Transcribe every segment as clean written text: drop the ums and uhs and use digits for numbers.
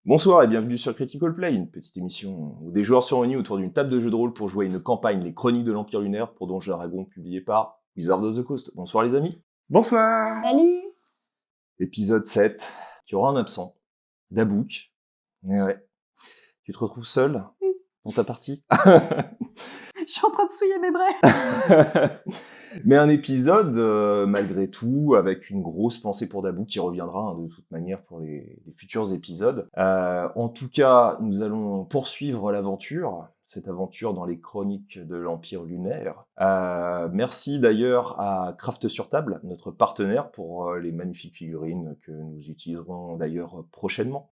Bonsoir et bienvenue sur Critical Play, une petite émission où des joueurs sont réunis autour d'une table de jeu de rôle pour jouer une campagne, les Chroniques de l'Empire Lunaire pour Donjons et Dragons, publié par Wizards of the Coast. Bonsoir les amis. Bonsoir. Salut. Épisode 7, qui aura un absent, Dabouk. Et ouais. Tu te retrouves seul dans ta partie? Je suis en train de souiller mes brais. Mais un épisode, malgré tout, avec une grosse pensée pour Dabouk qui reviendra de toute manière pour les futurs épisodes. En tout cas, nous allons poursuivre l'aventure, cette aventure dans les Chroniques de l'Empire Lunaire. Merci d'ailleurs à Craft sur Table, notre partenaire, pour les magnifiques figurines que nous utiliserons d'ailleurs prochainement,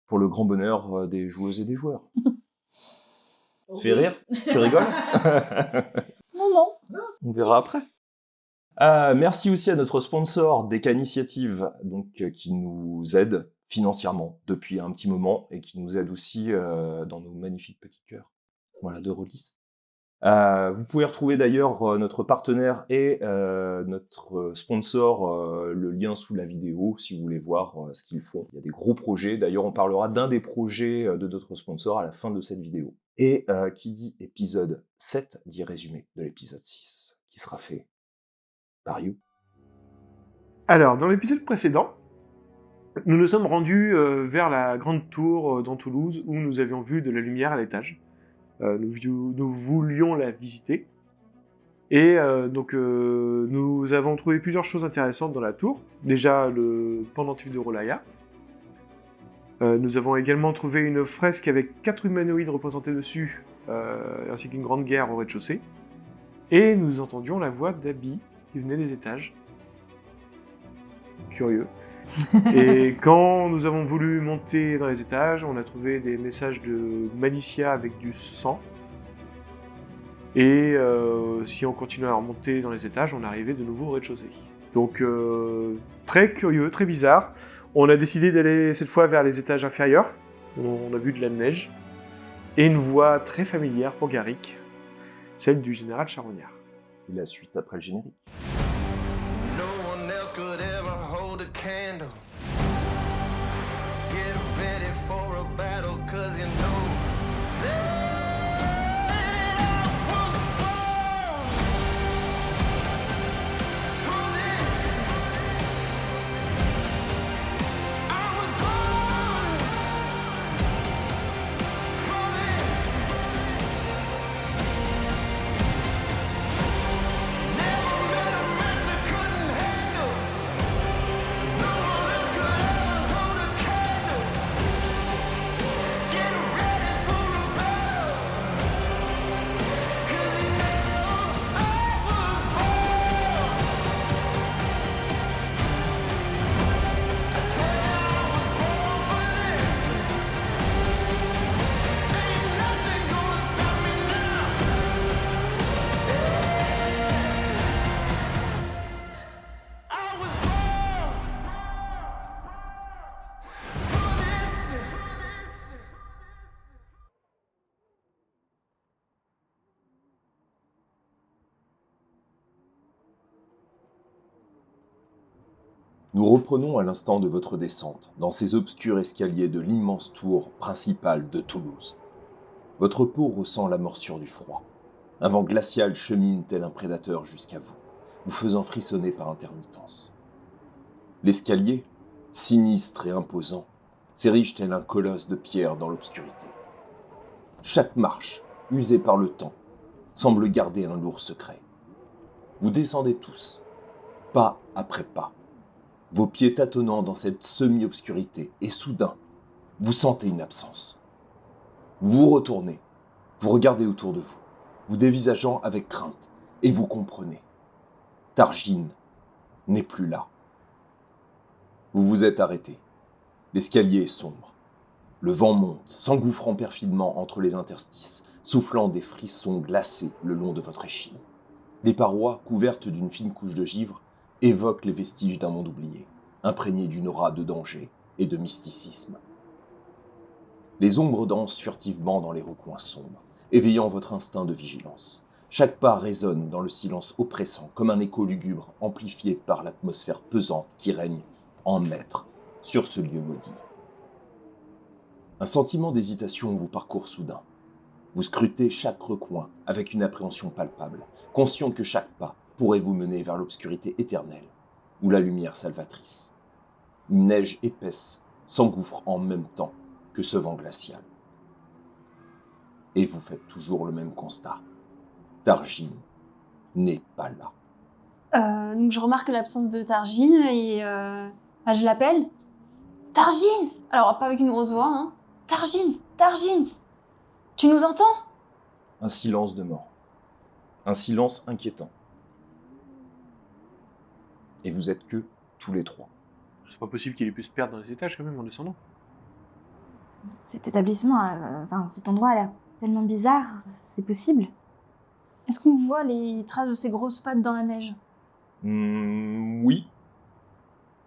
pour le grand bonheur des joueuses et des joueurs. Ça fait rire? Tu rigoles? Non. On verra après. Merci aussi à notre sponsor Deka Initiative, donc qui nous aide financièrement depuis un petit moment et qui nous aide aussi dans nos magnifiques petits cœurs. Voilà, de rôlistes. Vous pouvez retrouver d'ailleurs notre partenaire et notre sponsor, le lien sous la vidéo, si vous voulez voir ce qu'ils font. Il y a des gros projets. D'ailleurs, on parlera d'un des projets de notre sponsor à la fin de cette vidéo. Et qui dit épisode 7 dit résumé de l'épisode 6, qui sera fait par You. Alors, dans l'épisode précédent, nous nous sommes rendus vers la grande tour dans Toulouse où nous avions vu de la lumière à l'étage. Nous voulions la visiter. Et nous avons trouvé plusieurs choses intéressantes dans la tour. Déjà, le pendentif de Rolaya. Nous avons également trouvé une fresque avec 4 humanoïdes représentés dessus, ainsi qu'une grande guerre au rez-de-chaussée. Et nous entendions la voix d'Abby qui venait des étages. Curieux. Et quand nous avons voulu monter dans les étages, on a trouvé des messages de Malicia avec du sang. Et si on continuait à remonter dans les étages, on arrivait de nouveau au rez-de-chaussée. Donc très curieux, très bizarre. On a décidé d'aller cette fois vers les étages inférieurs. On a vu de la neige. Et une voix très familière pour Garrick, celle du général Charognard. Et la suite après le générique. No one else could ever hold a candle. Get ready for a battle, 'cause you know that I was born for this. I was born for this. Never met a match I couldn't handle. No one else could ever hold a candle. Get ready for a battle, 'cause you know I was born. I tell you I was born for this. Ain't nothing gonna stop me now. I was born for this. Nous reprenons à l'instant de votre descente, dans ces obscurs escaliers de l'immense tour principale de Toulouse. Votre peau ressent la morsure du froid. Un vent glacial chemine tel un prédateur jusqu'à vous, vous faisant frissonner par intermittence. L'escalier, sinistre et imposant, s'érige tel un colosse de pierre dans l'obscurité. Chaque marche, usée par le temps, semble garder un lourd secret. Vous descendez tous, pas après pas, vos pieds tâtonnant dans cette semi-obscurité, et soudain, vous sentez une absence. Vous vous retournez, vous regardez autour de vous, vous dévisageant avec crainte, et vous comprenez. Targine n'est plus là. Vous vous êtes arrêté. L'escalier est sombre. Le vent monte, s'engouffrant perfidement entre les interstices, soufflant des frissons glacés le long de votre échine. Les parois, couvertes d'une fine couche de givre, évoquent les vestiges d'un monde oublié, imprégné d'une aura de danger et de mysticisme. Les ombres dansent furtivement dans les recoins sombres, éveillant votre instinct de vigilance. Chaque pas résonne dans le silence oppressant, comme un écho lugubre amplifié par l'atmosphère pesante qui règne en maître sur ce lieu maudit. Un sentiment d'hésitation vous parcourt soudain. Vous scrutez chaque recoin avec une appréhension palpable, conscient que chaque pas pourrait vous mener vers l'obscurité éternelle ou la lumière salvatrice. Une neige épaisse s'engouffre en même temps que ce vent glacial. Et vous faites toujours le même constat. Targine n'est pas là. Donc je remarque l'absence de Targine et je l'appelle. Targine! Alors pas avec une grosse voix, hein. Targine! Targine! Tu nous entends? Un silence de mort. Un silence inquiétant. Et vous êtes que tous les trois. C'est pas possible qu'il ait pu se perdre dans les étages quand même en descendant. Cet établissement, cet endroit a l'air tellement bizarre, c'est possible. Est-ce qu'on voit les traces de ces grosses pattes dans la neige? Oui.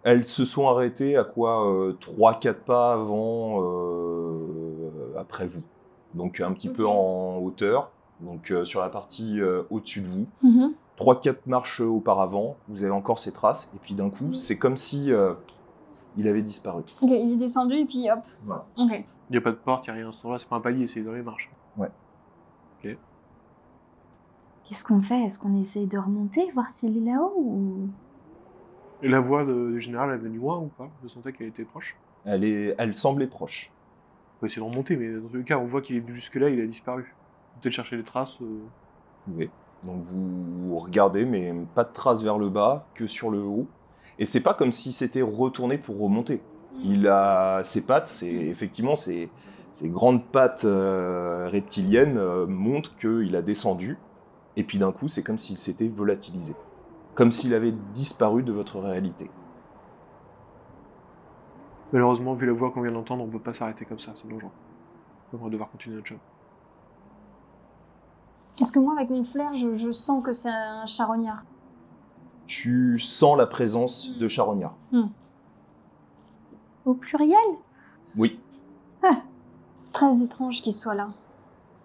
Elles se sont arrêtées à quoi 3-4 pas avant, après vous. Donc un petit peu en hauteur, donc sur la partie au-dessus de vous. 3-4 marches auparavant, vous avez encore ces traces, et puis d'un coup, c'est comme si il avait disparu. Ok, il est descendu et puis hop. Voilà. Ok. Il n'y a pas de porte, il n'y a rien à cet endroit, c'est pas un palier, c'est dans les marches. Qu'est-ce qu'on fait? Est-ce qu'on essaye de remonter, voir s'il est là-haut ou... Et la voix du général, elle venait loin ou pas? Je sentais qu'elle était proche. Elle semblait proche. On va essayer de remonter, mais dans tous les cas, on voit qu'il est venu jusque-là, il a disparu. Peut-être chercher les traces. Vous pouvez. Donc vous regardez, mais pas de traces vers le bas, que sur le haut. Et c'est pas comme s'il s'était retourné pour remonter. Il a ses pattes, effectivement ses grandes pattes reptiliennes montrent qu'il a descendu. Et puis d'un coup, c'est comme s'il s'était volatilisé. Comme s'il avait disparu de votre réalité. Malheureusement, vu la voix qu'on vient d'entendre, on peut pas s'arrêter comme ça, c'est dangereux. On va devoir continuer notre job. Est-ce que moi, avec mon flair, je sens que c'est un charognard? Tu sens la présence de charognard. Au pluriel? Oui. Très étrange qu'il soit là.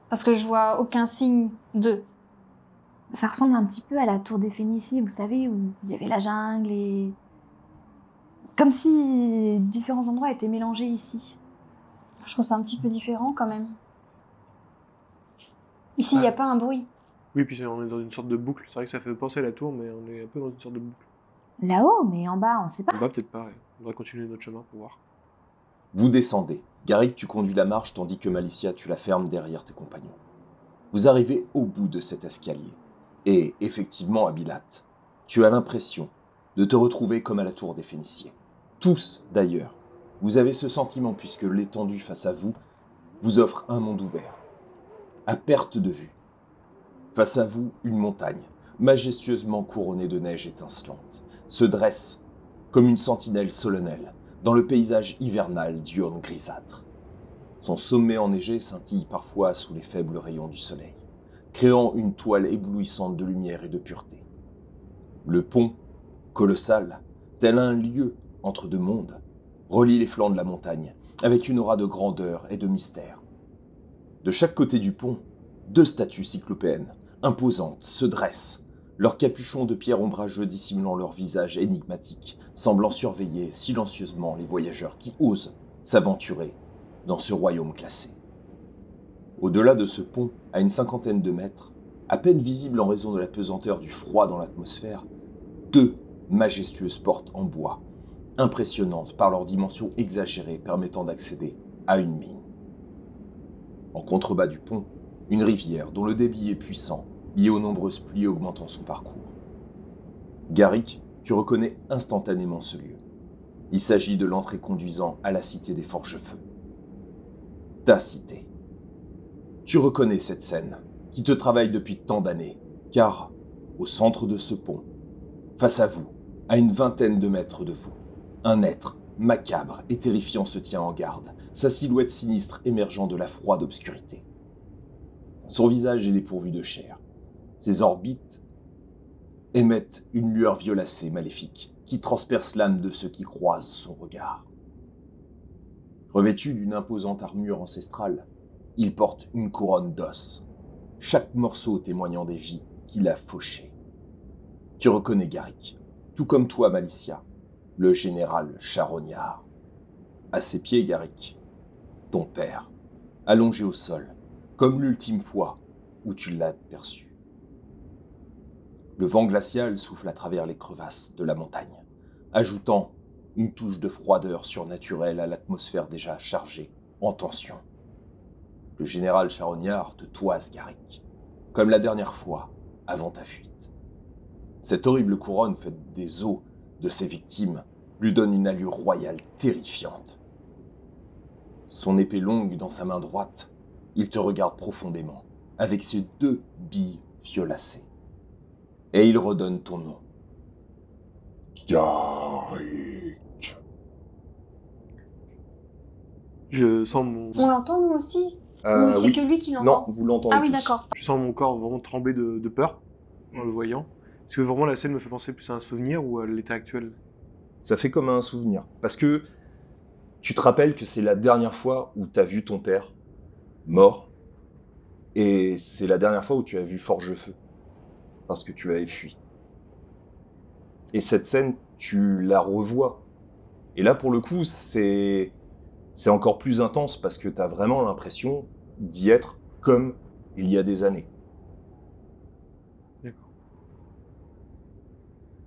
Parce que je vois aucun signe d'eux. Ça ressemble un petit peu à la tour des Phénicies, vous savez, où il y avait la jungle et... Comme si différents endroits étaient mélangés ici. Je trouve ça un petit peu différent quand même. Ici, il n'y a pas un bruit. Oui, puis on est dans une sorte de boucle. C'est vrai que ça fait penser à la tour, mais on est un peu dans une sorte de boucle. Là-haut, mais en bas, on sait pas. En bas, peut-être pas. On devrait continuer notre chemin pour voir. Vous descendez. Garrick, tu conduis la marche, tandis que Malicia, tu la fermes derrière tes compagnons. Vous arrivez au bout de cet escalier. Et, effectivement, Abilat, tu as l'impression de te retrouver comme à la tour des Phéniciens. Tous, d'ailleurs, vous avez ce sentiment puisque l'étendue face à vous offre un monde ouvert, à perte de vue. Face à vous, une montagne, majestueusement couronnée de neige étincelante, se dresse comme une sentinelle solennelle dans le paysage hivernal diurne grisâtre. Son sommet enneigé scintille parfois sous les faibles rayons du soleil, créant une toile éblouissante de lumière et de pureté. Le pont, colossal, tel un lieu entre deux mondes, relie les flancs de la montagne avec une aura de grandeur et de mystère. De chaque côté du pont, 2 statues cyclopéennes, imposantes, se dressent, leurs capuchons de pierre ombrageux dissimulant leur visage énigmatique, semblant surveiller silencieusement les voyageurs qui osent s'aventurer dans ce royaume classé. Au-delà de ce pont, à une 50aine de mètres, à peine visible en raison de la pesanteur du froid dans l'atmosphère, 2 majestueuses portes en bois, impressionnantes par leur dimension exagérée permettant d'accéder à une mine. En contrebas du pont, une rivière dont le débit est puissant, lié aux nombreuses pluies augmentant son parcours. Garrick, tu reconnais instantanément ce lieu. Il s'agit de l'entrée conduisant à la cité des Forges-Feux. Ta cité. Tu reconnais cette scène, qui te travaille depuis tant d'années, car, au centre de ce pont, face à vous, à une 20aine de mètres de vous, un être macabre et terrifiant se tient en garde, sa silhouette sinistre émergeant de la froide obscurité. Son visage est dépourvu de chair. Ses orbites émettent une lueur violacée maléfique qui transperce l'âme de ceux qui croisent son regard. Revêtu d'une imposante armure ancestrale, il porte une couronne d'os, chaque morceau témoignant des vies qu'il a fauchées. Tu reconnais Garrick, tout comme toi, Malicia, le général charognard. À ses pieds, Garrick, ton père, allongé au sol, comme l'ultime fois où tu l'as aperçu. Le vent glacial souffle à travers les crevasses de la montagne, ajoutant une touche de froideur surnaturelle à l'atmosphère déjà chargée en tension. Le général charognard te toise, Garrick, comme la dernière fois avant ta fuite. Cette horrible couronne faite des os de ses victimes lui donne une allure royale terrifiante. Son épée longue dans sa main droite, il te regarde profondément, avec ses 2 billes violacées. Et il redonne ton nom. Garrick. Je sens mon, On l'entend nous aussi Ou c'est oui. que lui qui Non, l'entend vous l'entendez Ah oui, tous. d'accord. je sens mon corps vraiment trembler de peur en le voyant. Est-ce que vraiment la scène me fait penser plus à un souvenir ou à l'état actuel? Ça fait comme un souvenir. Parce que tu te rappelles que c'est la dernière fois où tu as vu ton père mort. Et c'est la dernière fois où tu as vu Forgefeu. Parce que tu avais fui. Et cette scène, tu la revois. Et là, pour le coup, c'est encore plus intense parce que tu as vraiment l'impression d'y être comme il y a des années. D'accord.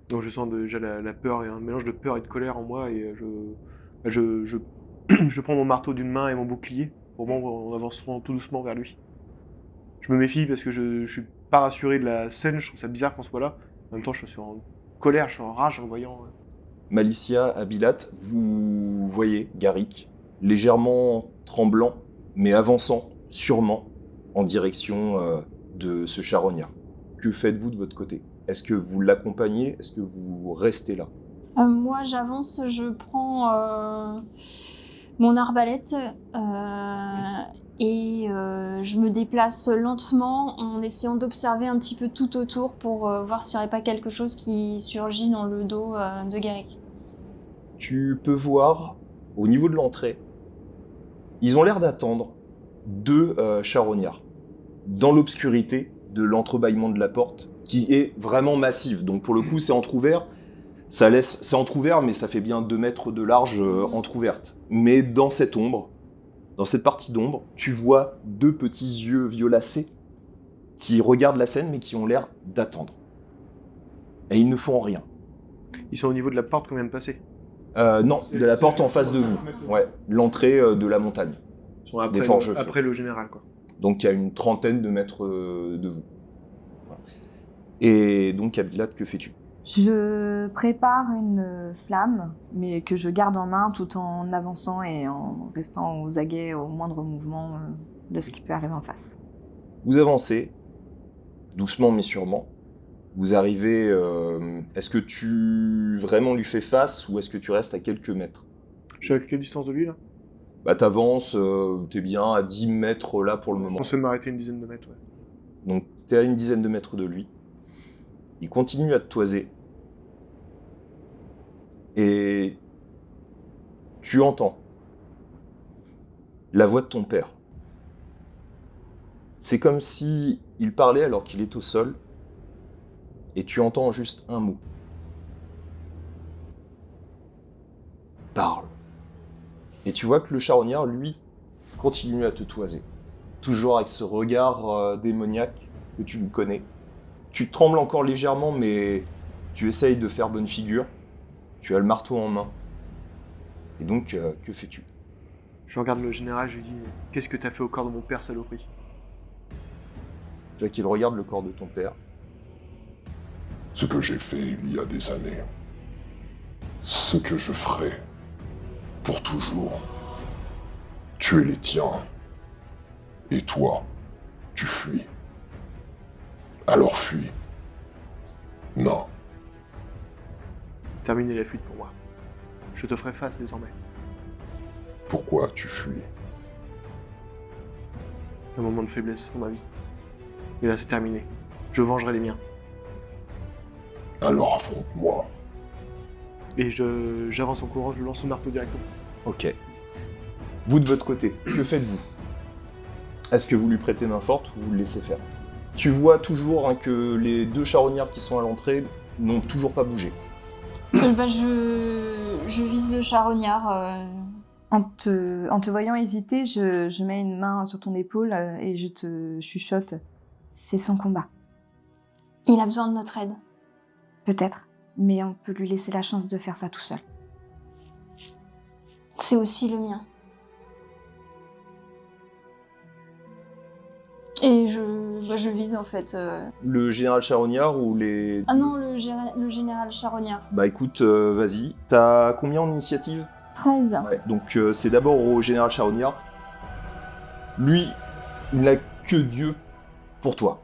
Donc je sens déjà la peur, et un mélange de peur et de colère en moi, et je prends mon marteau d'une main et mon bouclier, pour moi en avançant tout doucement vers lui. Je me méfie parce que je suis pas rassuré de la scène, je trouve ça bizarre qu'on soit là. En même temps, je suis en colère, je suis en rage en voyant. Malicia, Abilat, vous voyez Garrick, légèrement tremblant, mais avançant sûrement en direction de ce charognard. Que faites-vous de votre côté? Est-ce que vous l'accompagnez? Est-ce que vous restez là? Moi, j'avance, je prends mon arbalète et je me déplace lentement en essayant d'observer un petit peu tout autour pour voir s'il n'y aurait pas quelque chose qui surgit dans le dos de Garrick. Tu peux voir, au niveau de l'entrée, ils ont l'air d'attendre 2 charognards dans l'obscurité de l'entrebâillement de la porte, qui est vraiment massive. Donc pour le coup, c'est entrouvert. C'est entrouvert, mais ça fait bien 2 mètres de large entrouverte. Mais dans cette ombre, dans cette partie d'ombre, tu vois 2 petits yeux violacés qui regardent la scène, mais qui ont l'air d'attendre. Et ils ne font rien. Ils sont au niveau de la porte qu'on vient de passer. Non, de la porte en face de vous. Ouais, l'entrée de la montagne. Ils sont après, Des forges-feu. après le général, quoi. Donc il y a une trentaine de mètres de vous. Voilà. Et donc, Abilat, que fais-tu? Je prépare une flamme, mais que je garde en main tout en avançant et en restant aux aguets au moindre mouvement de ce qui peut arriver en face. Vous avancez, doucement mais sûrement. Vous arrivez... est-ce que tu vraiment lui fais face ou est-ce que tu restes à quelques mètres? Je suis à quelle distance de lui, là? Bah t'avances, t'es bien à 10 mètres là pour le Je moment. pensais m'arrêter une dizaine de mètres, ouais. Donc t'es à une dizaine de mètres de lui. Il continue à te toiser. Et tu entends la voix de ton père. C'est comme si il parlait alors qu'il est au sol. Et tu entends juste un mot. Parle. Et tu vois que le charognard, lui, continue à te toiser. Toujours avec ce regard démoniaque que tu le connais. Tu trembles encore légèrement, mais tu essayes de faire bonne figure. Tu as le marteau en main. Et donc, que fais-tu? Je regarde le général, je lui dis « Qu'est-ce que t'as fait au corps de mon père, saloperie ?» Tu vois qu'il regarde le corps de ton père. Ce que j'ai fait il y a des années. Ce que je ferai. Pour toujours. Tu es les tiens. Et toi, tu fuis. Alors fuis. Non. C'est terminé la fuite pour moi. Je te ferai face désormais. Pourquoi tu fuis? Un moment de faiblesse dans ma vie. Et là, c'est terminé. Je vengerai les miens. Alors affronte-moi. Et j'avance en courant, je lui lance son marteau directement. Ok. Vous de votre côté, que faites-vous? Est-ce que vous lui prêtez main forte ou vous le laissez faire? Tu vois toujours que les 2 charognards qui sont à l'entrée n'ont toujours pas bougé. Je vise le charognard En te voyant hésiter, je mets une main sur ton épaule et je te chuchote. C'est son combat. Il a besoin de notre aide. Peut-être, mais on peut lui laisser la chance de faire ça tout seul. C'est aussi le mien. Et je vise en fait. Le général Charognard ou les... Ah non, le général Charognard. Bah écoute, vas-y. T'as combien en initiative? 13. Ouais, donc c'est d'abord au général Charognard. Lui, il n'a que Dieu pour toi.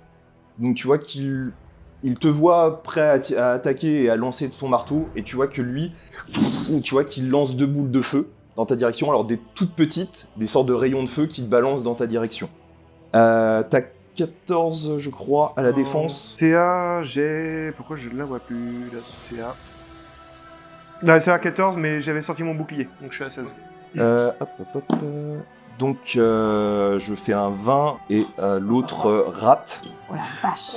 Donc tu vois qu'il te voit prêt à attaquer et à lancer ton marteau, et tu vois que lui, tu vois qu'il lance 2 boules de feu dans ta direction, alors des toutes petites, des sortes de rayons de feu qui te balancent dans ta direction. T'as 14, je crois, à la défense. CA, j'ai... Pourquoi je ne la vois plus, la CA? La CA 14, mais j'avais sorti mon bouclier, donc je suis à 16. Hop. Donc, je fais un 20 et l'autre rate. Oh la vache.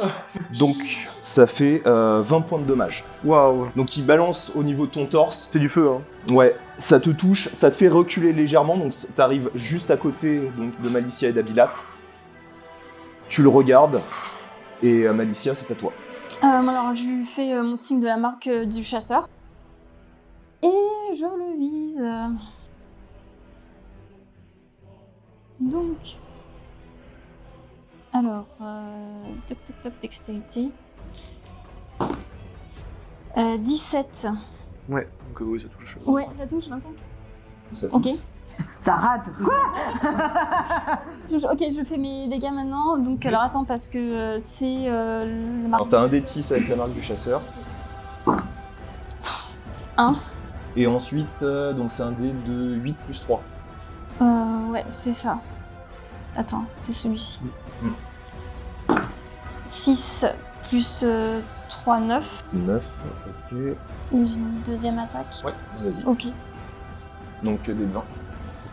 Donc, ça fait 20 points de dommage. Waouh, Donc, il balance au niveau de ton torse. c'est du feu, hein. Ouais, ça te touche, ça te fait reculer légèrement. Donc, t'arrives juste à côté donc, de Malicia et d'Abilat. Tu le regardes. Et Malicia, c'est à toi. Alors je lui fais mon signe de la marque du chasseur. Et je le vise. Donc. Alors, toc, dextérité. 17. Ouais, donc oui, ça touche. Ouais, ça touche, 25. Ça Ok. touche. Ça rate. Quoi? Ok, je fais mes dégâts maintenant. Donc, alors attends, parce que c'est le marque. Alors, t'as un dé de 6 avec la marque du chasseur. 1. Et ensuite, donc c'est un dé de 8 plus 3. Ouais, c'est ça. Attends, c'est celui-ci. 6 plus 3, 9. 9, ok. Et j'ai une deuxième attaque. Ouais, vas-y. Ok. Donc, des 20.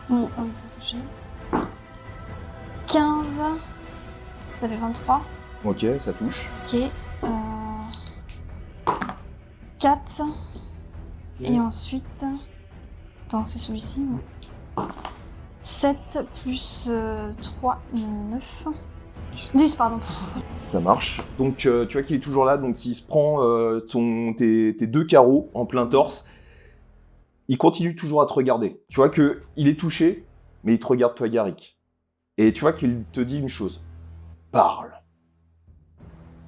Bon, on peut toucher. 15. Ça fait 23. Ok, ça touche. Ok. 4. Et ensuite... Attends, c'est celui-ci. Ouais. 7 plus 3, 9. 10, pardon. Ça marche. Donc, tu vois qu'il est toujours là, donc il se prend tes 2 carreaux en plein torse. Il continue toujours à te regarder. Tu vois qu'il est touché, mais il te regarde toi, Garrick. Et tu vois qu'il te dit une chose. Parle.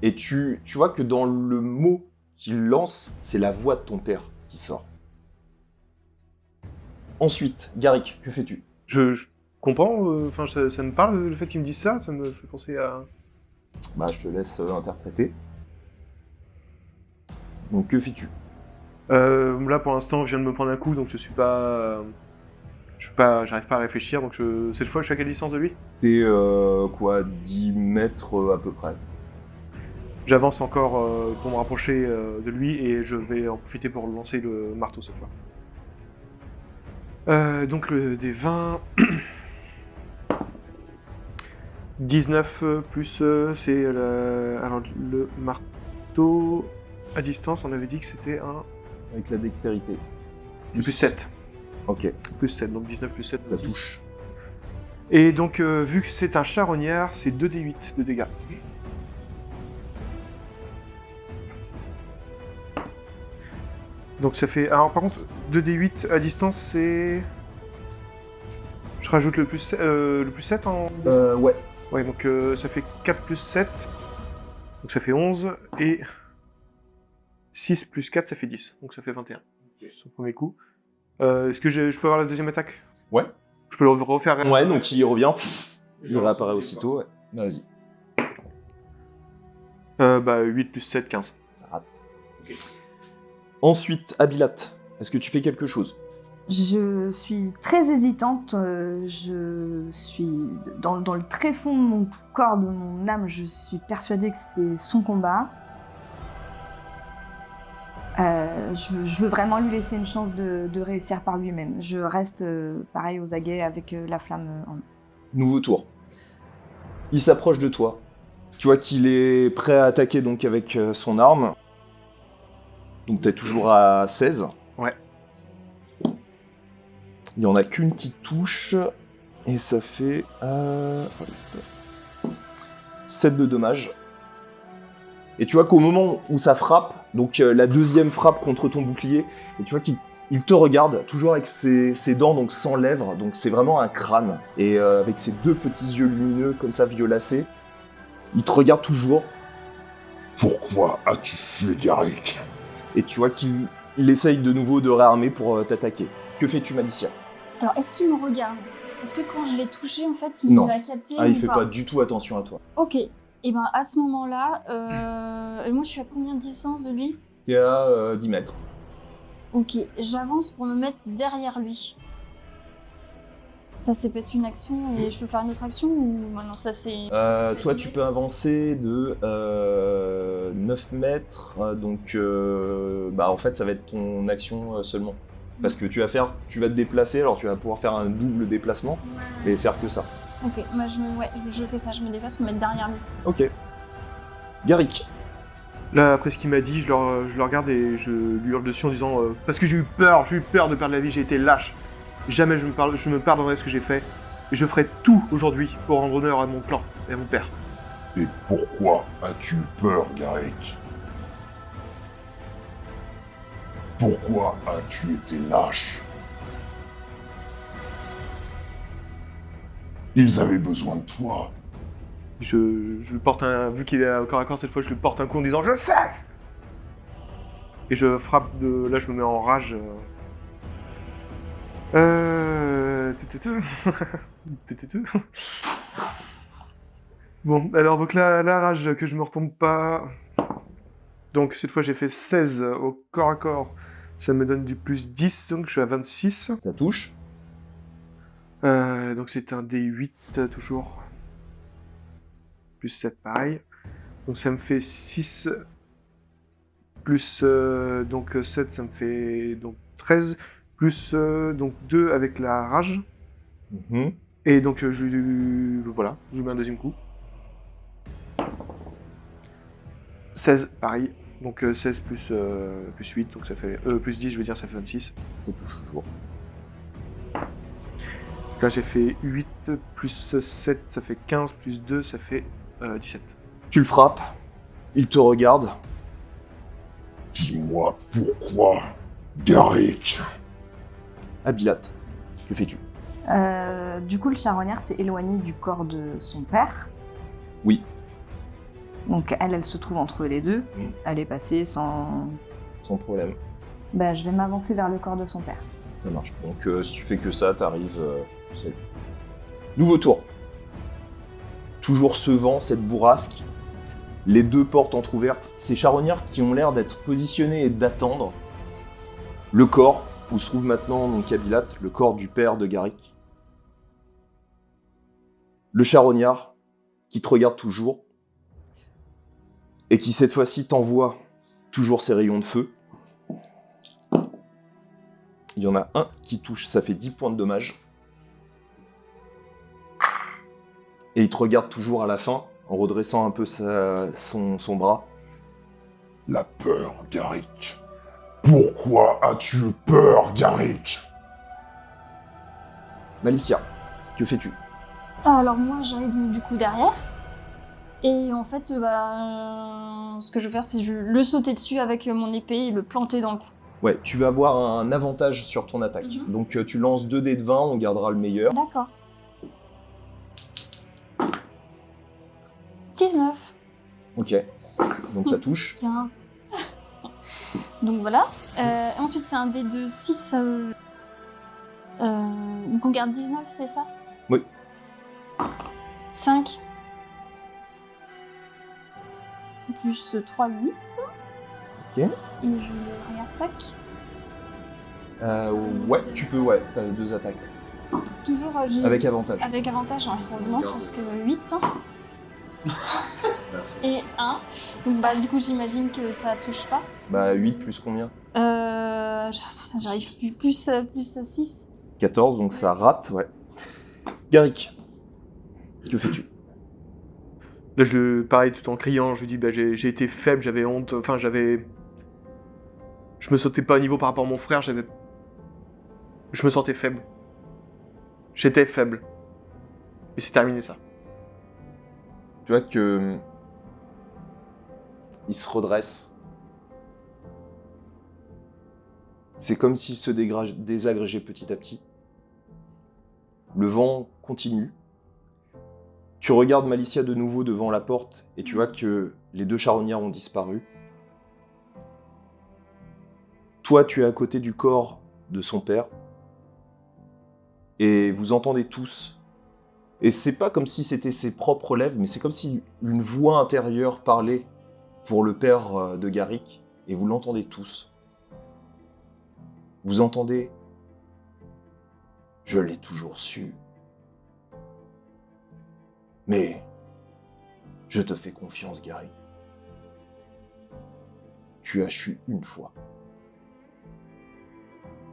Et tu vois que dans le mot qu'il lance, c'est la voix de ton père qui sort. Ensuite, Garrick, que fais-tu? Je comprends, enfin ça me parle le fait qu'il me dise ça, ça me fait penser à... Bah, je te laisse interpréter. Donc, que fais-tu? Là pour l'instant je viens de me prendre un coup, donc j'arrive pas à réfléchir, donc cette fois je suis à quelle distance de lui? T'es quoi, 10 mètres à peu près. J'avance encore pour me rapprocher de lui et je vais en profiter pour lancer le marteau cette fois. Donc des 20... 19 plus c'est alors le marteau à distance, on avait dit que c'était un... Avec la dextérité. C'est plus 7. Ok, Plus 7, donc 19 plus 7, ça 26. touche. Et donc, vu que c'est un charognard, c'est 2d8 de dégâts. Donc ça fait... Alors par contre, 2d8 à distance, c'est... Je rajoute le plus 7 en... Ouais. Ouais, donc ça fait 4 plus 7. Donc ça fait 11. Et 6 plus 4, ça fait 10. Donc ça fait 21. Son premier coup. Est-ce que je peux avoir la deuxième attaque? Ouais. Je peux le refaire? Ouais, donc il revient. Il réapparaît aussitôt, ouais. Vas-y. Bah 8 plus 7, 15. Ça rate. Ensuite, Abilat, est-ce que tu fais quelque chose? Je suis très hésitante, je suis dans le très fond de mon corps, de mon âme, je suis persuadée que c'est son combat. Je veux vraiment lui laisser une chance de réussir par lui-même. Je reste pareil aux aguets avec la flamme en main. Nouveau tour. Il s'approche de toi. Tu vois qu'il est prêt à attaquer donc avec son arme. Donc t'es toujours à 16. Ouais. Il n'y en a qu'une qui touche, et ça fait 7 de dommages. Et tu vois qu'au moment où ça frappe, donc la deuxième frappe contre ton bouclier, et tu vois qu'il te regarde, toujours avec ses dents, donc sans lèvres, donc c'est vraiment un crâne. Et avec ses deux petits yeux lumineux, comme ça, violacés, il te regarde toujours, Pourquoi as-tu tué Garrick? et tu vois qu'il essaye de nouveau de réarmer pour t'attaquer. Que fais-tu, Malicia? Alors, est-ce qu'il me regarde? Est-ce que quand je l'ai touché, en fait, il Non. a capté Ah, il ou fait pas du tout attention à toi. Ok. Et ben à ce moment-là, moi je suis à combien de distance de lui? Il est à 10 mètres. Ok, j'avance pour me mettre derrière lui. Ça c'est peut-être une action et je peux faire une autre action ou non ça c'est... Toi, tu peux avancer de 9 mètres, donc en fait, ça va être ton action seulement. Parce que tu vas te déplacer, alors tu vas pouvoir faire un double déplacement et faire que ça. Ok, moi je fais ça, je me déplace pour me mettre derrière lui. Ok. Garrick. Là, après ce qu'il m'a dit, je le regarde et je lui hurle dessus en disant parce que j'ai eu peur de perdre la vie, j'ai été lâche. Jamais je me pardonnerai ce que j'ai fait. Et je ferai tout aujourd'hui pour rendre honneur à mon clan et à mon père. Et pourquoi as-tu eu peur, Garrick? Pourquoi as-tu été lâche? Ils avaient besoin de toi. Je lui porte vu qu'il est au corps à corps cette fois, je lui porte un coup en disant je sais. Et je frappe là, je me mets en rage. Bon, alors donc la rage que je me retombe pas. Donc cette fois j'ai fait 16 au corps à corps. Ça me donne du plus 10, donc je suis à 26. Ça touche. Donc c'est un D8 toujours. Plus 7 pareil. Donc ça me fait 6. Plus donc 7 ça me fait donc 13. Plus donc 2 avec la rage. Mhm. Et donc je lui mets un deuxième coup. 16 pareil. Donc 16 plus 8, donc ça fait... plus 10 je veux dire ça fait 26. Ça touche toujours. Donc là j'ai fait 8 plus 7 ça fait 15 plus 2 ça fait 17. Tu le frappes. Il te regarde. Dis-moi pourquoi, Garrick? Abilat. Que fais-tu? Du coup, le charognard s'est éloigné du corps de son père. Oui. Donc elle se trouve entre les deux. Elle est passée sans... Sans problème. Ben, je vais m'avancer vers le corps de son père. Ça marche. Donc si tu fais que ça, t'arrives... tu sais. Nouveau tour. Toujours ce vent, cette bourrasque. Les deux portes entrouvertes. Ces charognards qui ont l'air d'être positionnés et d'attendre. Le corps, où se trouve maintenant donc Abilat, le corps du père de Garrick. Le charognard, qui te regarde toujours. Et qui cette fois-ci t'envoie toujours ses rayons de feu. Il y en a un qui touche, ça fait 10 points de dommage. Et il te regarde toujours à la fin, en redressant un peu son bras. La peur, Garrick. Pourquoi as-tu eu peur, Garrick? Malicia, que fais-tu? Alors moi j'arrive du coup derrière. Et en fait, ce que je vais faire, c'est le sauter dessus avec mon épée et le planter dans le cou. Ouais, tu vas avoir un avantage sur ton attaque. Mhm. Donc tu lances 2 dés de 20, on gardera le meilleur. D'accord. 19, Ok, donc ça touche. 15. Donc voilà. Ensuite, c'est un dé de 6. Donc on garde 19, c'est ça? Oui. 5. Plus 3, 8. Ok. Et je réattaque. Ouais, tu peux, ouais, t'as 2 attaques. Toujours Avec avantage. avec avantage, hein, heureusement, parce que 8. Et 1. Donc du coup, j'imagine que ça touche pas. Bah 8 plus combien? Putain, j'arrive plus 6. 14, donc ça rate, ouais. Garrick, que fais-tu? Là, pareil, tout en criant, je lui dis, j'ai été faible, j'avais honte, je me sentais pas à niveau par rapport à mon frère, je me sentais faible. J'étais faible. Et c'est terminé ça. Tu vois que il se redresse. C'est comme s'il se désagrégeait petit à petit. Le vent continue. Tu regardes Malicia de nouveau devant la porte et tu vois que les deux charognards ont disparu. Toi, tu es à côté du corps de son père et vous entendez tous. Et c'est pas comme si c'était ses propres lèvres, mais c'est comme si une voix intérieure parlait pour le père de Garrick et vous l'entendez tous. Vous entendez « Je l'ai toujours su. Mais je te fais confiance, Gary. Tu as chu une fois. »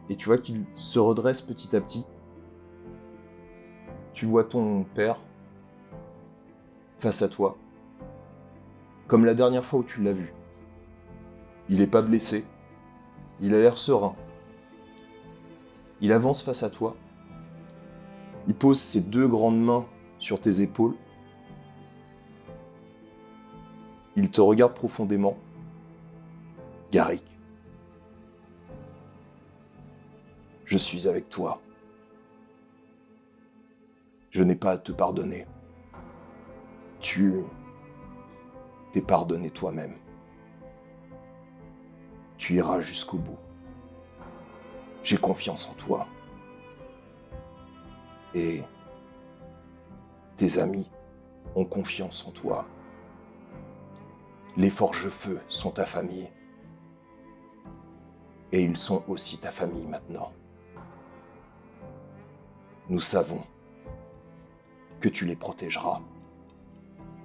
Et tu vois qu'il se redresse petit à petit. Tu vois ton père face à toi, comme la dernière fois où tu l'as vu. Il n'est pas blessé, il a l'air serein. Il avance face à toi, il pose ses deux grandes mains sur tes épaules, il te regarde profondément. Garrick, je suis avec toi. Je n'ai pas à te pardonner. Tu t'es pardonné toi-même. Tu iras jusqu'au bout. J'ai confiance en toi. Et tes amis ont confiance en toi. Les Forgefeux sont ta famille. Et ils sont aussi ta famille maintenant. Nous savons que tu les protégeras.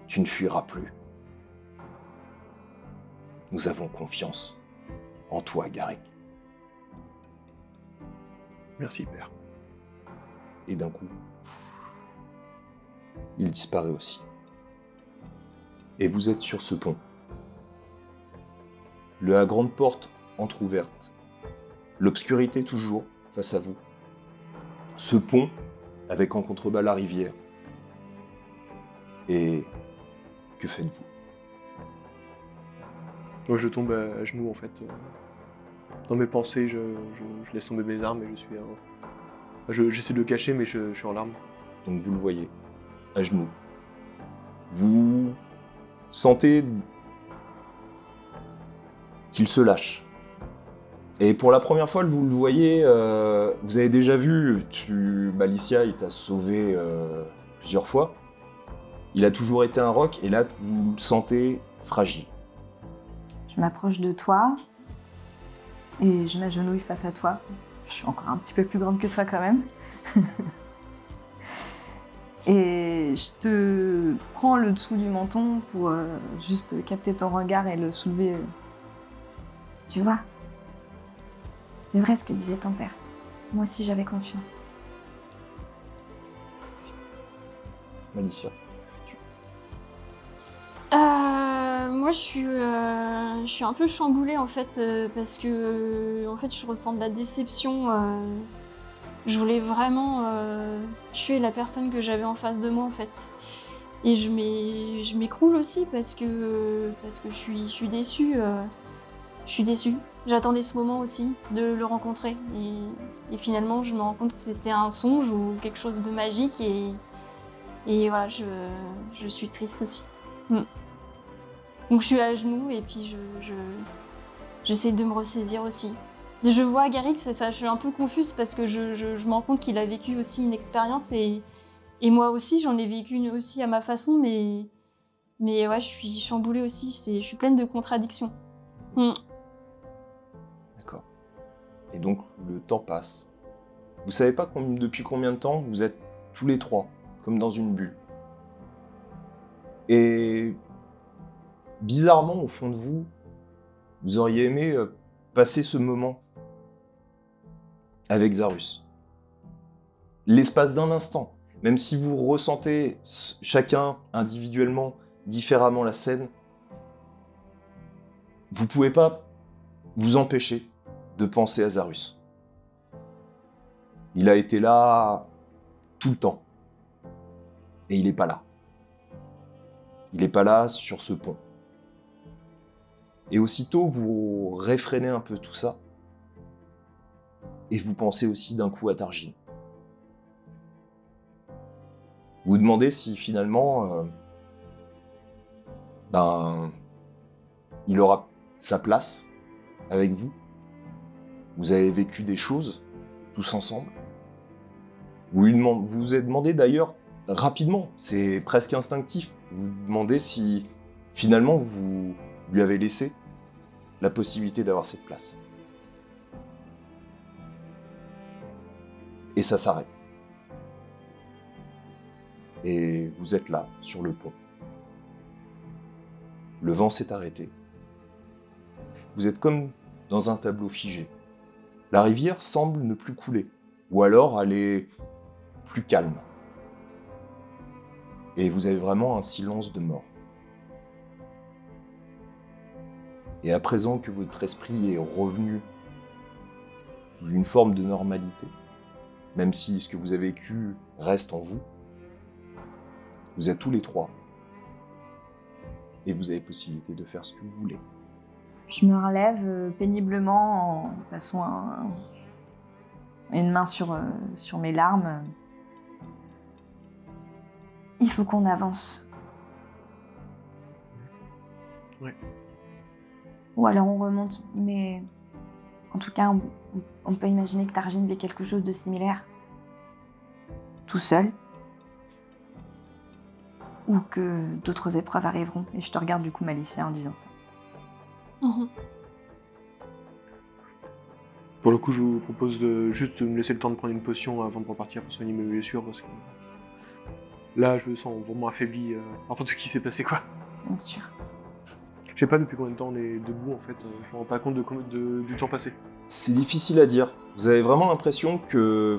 Tu ne fuiras plus. Nous avons confiance en toi, Garrick. Merci, père. Et d'un coup, il disparaît aussi. Et vous êtes sur ce pont. La grande porte entr'ouverte. L'obscurité toujours face à vous. Ce pont avec en contrebas la rivière. Et que faites-vous? Moi, je tombe à genoux, en fait. Dans mes pensées, je laisse tomber mes armes et je suis... J'essaie de le cacher, mais je suis en larmes. Donc vous le voyez, à genoux. Vous sentez qu'il se lâche. Et pour la première fois, vous le voyez, vous avez déjà vu, Malicia, il t'a sauvé plusieurs fois. Il a toujours été un roc, et là, vous le sentez fragile. Je m'approche de toi et je m'agenouille face à toi. Je suis encore un petit peu plus grande que toi quand même. Et je te prends le dessous du menton pour juste capter ton regard et le soulever. Tu vois, c'est vrai ce que disait ton père. Moi aussi j'avais confiance. Malicia. Moi, je suis un peu chamboulée en fait parce que en fait, je ressens de la déception. Je voulais vraiment tuer la personne que j'avais en face de moi en fait, et je m'écroule aussi parce que je suis déçue. Je suis déçue. J'attendais ce moment aussi de le rencontrer et finalement, je me rends compte que c'était un songe ou quelque chose de magique et voilà, je suis triste aussi. Donc je suis à genoux et puis j'essaie de me ressaisir aussi. Je vois Garrick, c'est ça, je suis un peu confuse parce que je me rends compte qu'il a vécu aussi une expérience et moi aussi j'en ai vécu une aussi à ma façon, mais ouais, je suis chamboulée aussi, je suis pleine de contradictions. D'accord. Et donc le temps passe. Vous savez pas depuis combien de temps vous êtes tous les trois, comme dans une bulle. Et bizarrement, au fond de vous, vous auriez aimé passer ce moment avec Zarus. L'espace d'un instant, même si vous ressentez chacun individuellement, différemment la scène, vous pouvez pas vous empêcher de penser à Zarus. Il a été là tout le temps. Et il n'est pas là. Il n'est pas là sur ce pont. Et aussitôt, vous réfrénez un peu tout ça. Et vous pensez aussi d'un coup à Tarjin. Vous vous demandez si finalement, il aura sa place avec vous. Vous avez vécu des choses tous ensemble. Vous vous êtes demandé d'ailleurs rapidement, c'est presque instinctif, vous vous demandez si finalement vous lui avez laissé la possibilité d'avoir cette place. Et ça s'arrête. Et vous êtes là, sur le pont. Le vent s'est arrêté. Vous êtes comme dans un tableau figé. La rivière semble ne plus couler, ou alors elle est plus calme. Et vous avez vraiment un silence de mort. Et à présent que votre esprit est revenu d'une forme de normalité, même si ce que vous avez vécu reste en vous, vous êtes tous les trois. Et vous avez possibilité de faire ce que vous voulez. Je me relève péniblement en passant une main sur mes larmes. Il faut qu'on avance. Ouais. Ou alors on remonte, mais en tout cas, on peut imaginer que Tarjin vit quelque chose de similaire. Tout seul. Ou que d'autres épreuves arriveront. Et je te regarde du coup, Malicia, en disant ça. Mhm. Pour le coup, je vous propose de juste me laisser le temps de prendre une potion avant de repartir pour soigner mes blessures, parce que là, je me sens vraiment affaibli par tout ce qui s'est passé, quoi. Bien sûr. Je sais pas depuis combien de temps on est debout, en fait. Je me rends pas compte du temps passé. C'est difficile à dire. Vous avez vraiment l'impression que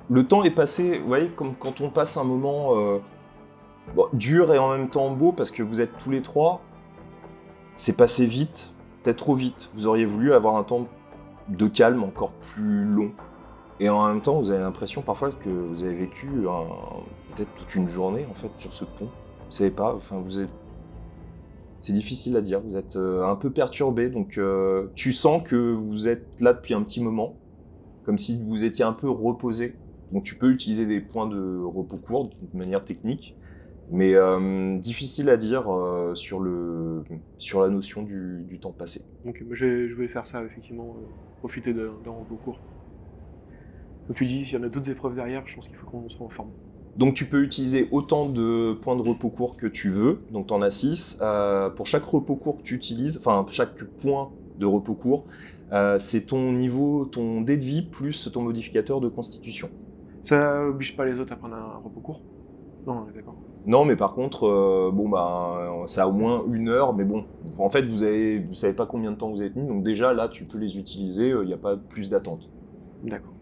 le temps est passé, vous voyez, comme quand on passe un moment dur et en même temps beau, parce que vous êtes tous les trois. C'est passé vite, peut-être trop vite. Vous auriez voulu avoir un temps de calme encore plus long. Et en même temps, vous avez l'impression parfois que vous avez vécu peut-être toute une journée en fait sur ce pont. Vous savez pas, enfin c'est difficile à dire. Vous êtes un peu perturbé, donc tu sens que vous êtes là depuis un petit moment, comme si vous étiez un peu reposé. Donc tu peux utiliser des points de repos court de manière technique. Mais difficile à dire sur la notion du temps passé. Donc je vais faire ça, effectivement, profiter d'un repos court. Donc tu dis, s'il y en a d'autres épreuves derrière, je pense qu'il faut qu'on soit en forme. Donc tu peux utiliser autant de points de repos court que tu veux, donc tu en as 6. Pour chaque repos court que tu utilises, enfin chaque point de repos court, c'est ton niveau, ton dé de vie plus ton modificateur de constitution. Ça oblige pas les autres à prendre un repos court? Non, on est d'accord. Non, mais par contre, ça a au moins 1 heure, mais bon, en fait, vous savez pas combien de temps vous avez tenu, donc déjà, là, tu peux les utiliser, il n'y a pas plus d'attente. D'accord.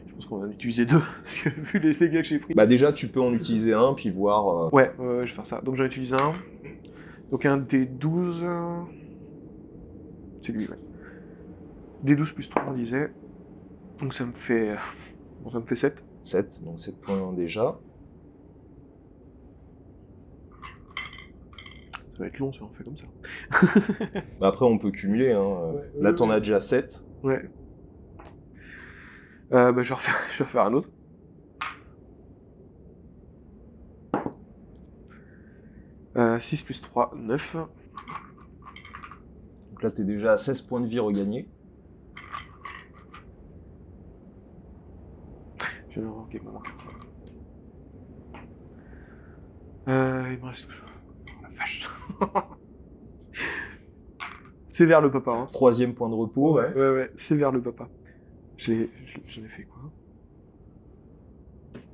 Je pense qu'on va en utiliser 2, parce que vu les dégâts que j'ai pris... Bah déjà, tu peux en utiliser un, puis voir... Ouais, je vais faire ça. Donc j'en utilise un. Donc un D12... C'est lui, ouais. D12 plus 3, on disait. Donc ça me fait... Bon, ça me fait 7. 7, donc 7 points déjà. Ça va être long si on fait comme ça. Bah après, on peut cumuler, hein. Ouais, Là, t'en as déjà 7. Ouais. Je vais refaire un autre. « 6 plus 3, 9. Donc là, t'es déjà à 16 points de vie regagnés. Je vais ok, il me manque. Il me reste... Oh, la vache. C'est vers le papa, hein. 3e point de repos, ouais. Ouais, c'est vers le papa. J'en ai fait quoi?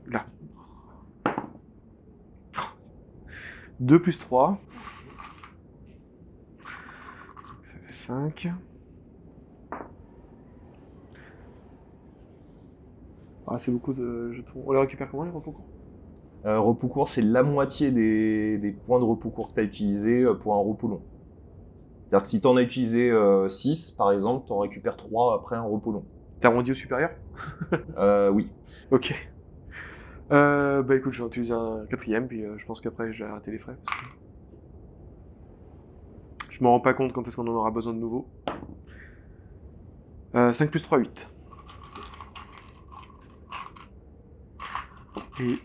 Là. 2 plus 3. Ça fait 5. Ah, c'est beaucoup de jetons. On les récupère comment, les repos courts? Repos court, c'est la moitié des points de repos court que tu as utilisé pour un repos long. C'est-à-dire que si tu en as utilisé 6, par exemple, tu en récupères 3 après un repos long. T'as arrondi au supérieur? Oui. Ok. Bah écoute, je vais utiliser un 4ème, puis je pense qu'après j'ai arrêté les frais. Parce que... je me rends pas compte quand est-ce qu'on en aura besoin de nouveau. 5 plus 3, 8. Et